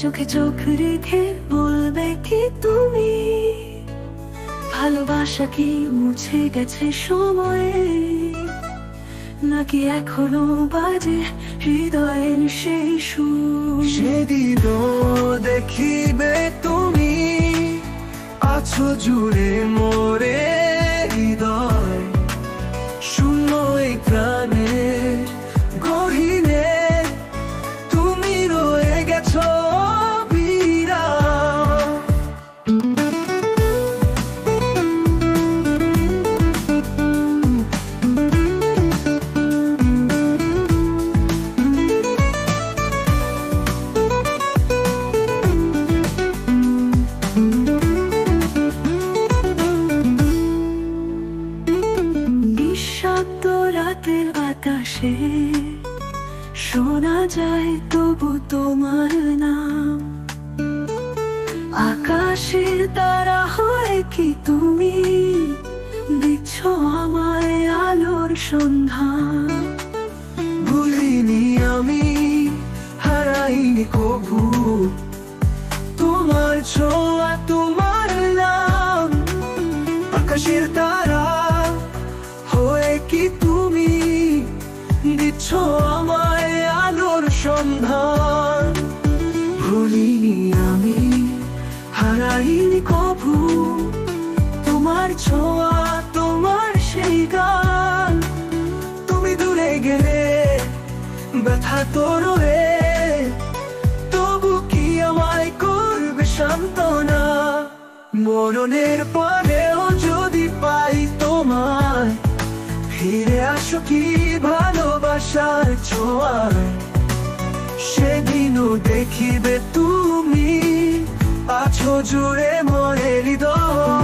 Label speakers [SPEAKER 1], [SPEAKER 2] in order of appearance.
[SPEAKER 1] চোখে চোখ রেখে বলবে কি তুমি, ভালোবাসা কি মুছে গেছে সময়ে, নাকি এখনো বাজে হৃদয়ের সেই সুর?
[SPEAKER 2] সেদিনও দেখিবে তুমি আছো জুড়ে মোরে হৃদয়, শূন্য এই প্রাণের গহীনে তুমি রয়ে গেছো
[SPEAKER 1] নিঃশব্দ রাতের বাতাসে শোনা যায় তবু তোমার নাম, আকাশের তারা হয় কি তুমি, দিচ্ছ আমায় আলোর সন্ধান।
[SPEAKER 2] ভুলিনি আমি, হারাইনি কবু তোমার ছোঁয়া, তোমার নাম। আকাশের তারা হয়ে কি তুমি, দিচ্ছ আমায় আলোর সন্ধান। ভুলিনি আমি, হারাইনি কবু তোমার ছোঁয়া, তোমার সেই গান। তুমি দূরে গেলে ব্যথা তো রয়ে, তবু কি আমায় করবে সান্ত্বনা? মরণের পরেও যদি পাই তোমায়, ফিরে আসো কি ভালোবাসার ছোঁয়ায়। সেদিনও দেখিবে তুমি আছো জুড়ে মোরে হৃদয়।